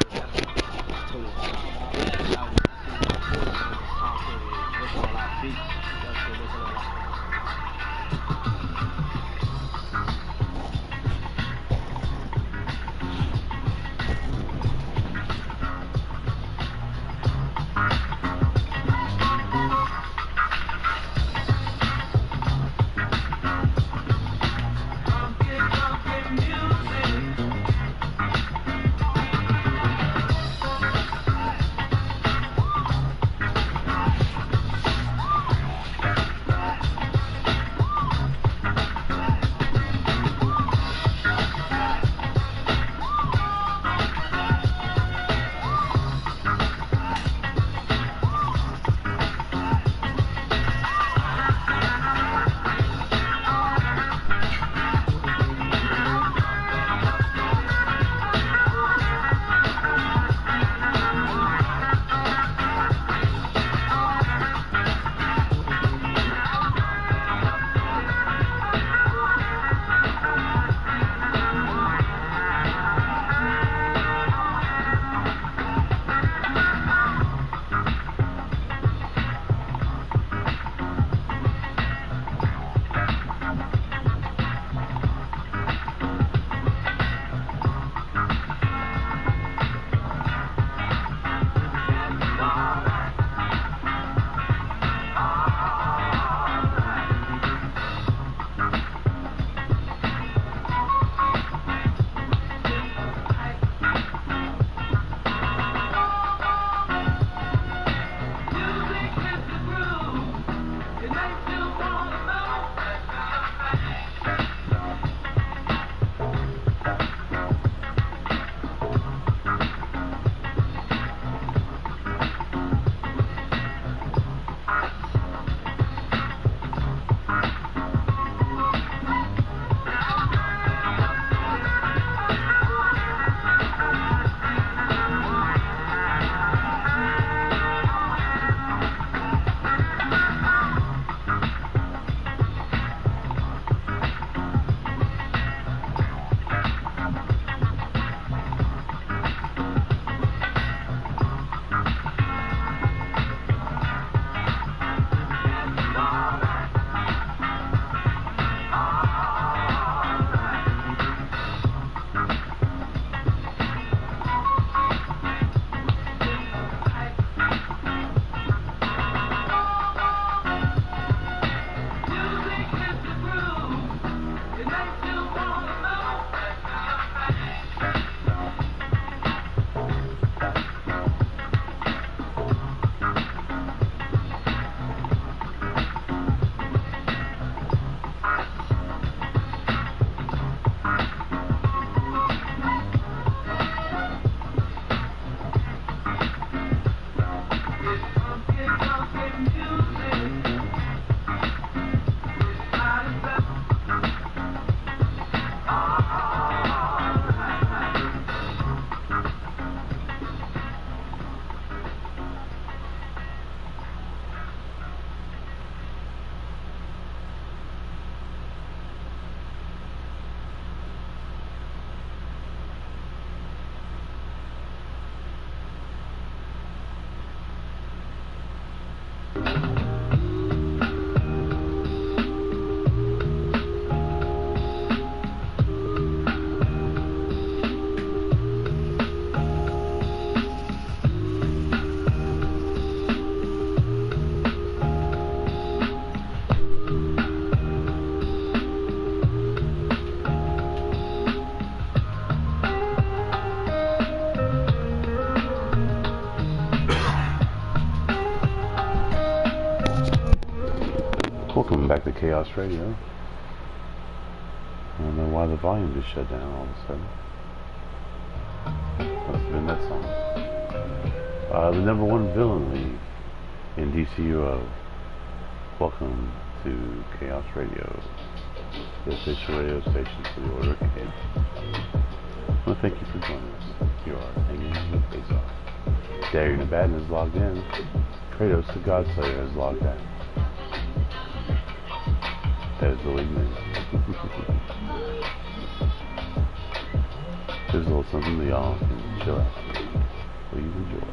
back to Chaos Radio. I don't know why the volume just shut down all of a sudden. Must have been that song. The #1 villain league in DCUO. Welcome to Chaos Radio, the official radio station for the Order of Chaos. Well, thank you for joining us. You are hanging the face off. Daring the Baden is logged in. Kratos the Godslayer has logged out. That is the league name. There's a little something that y'all can chill out. Please enjoy.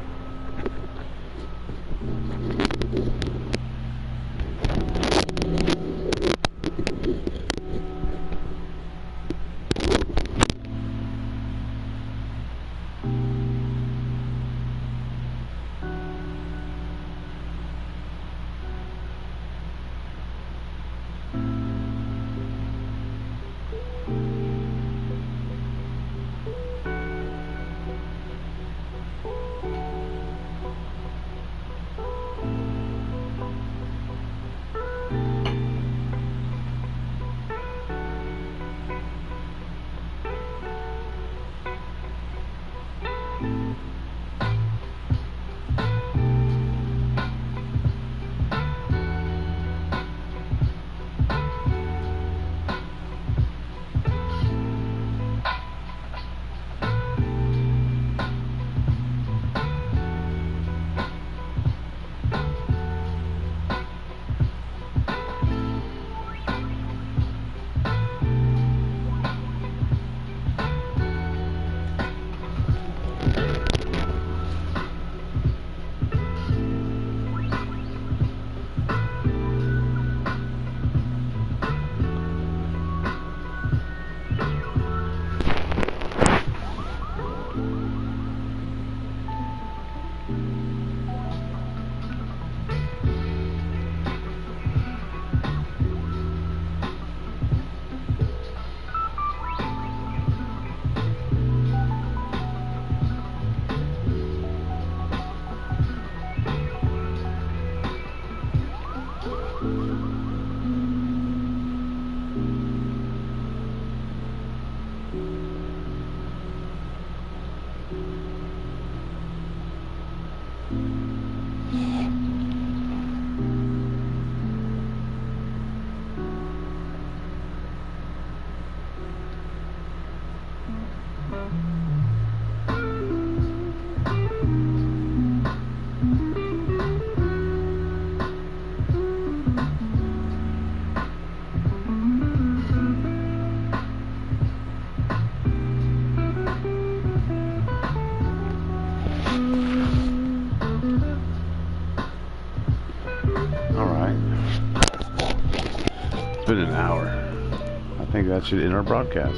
That should end our broadcast.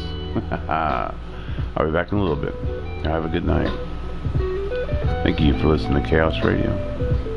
I'll be back in a little bit. Have a good night. Thank you for listening to Chaos Radio.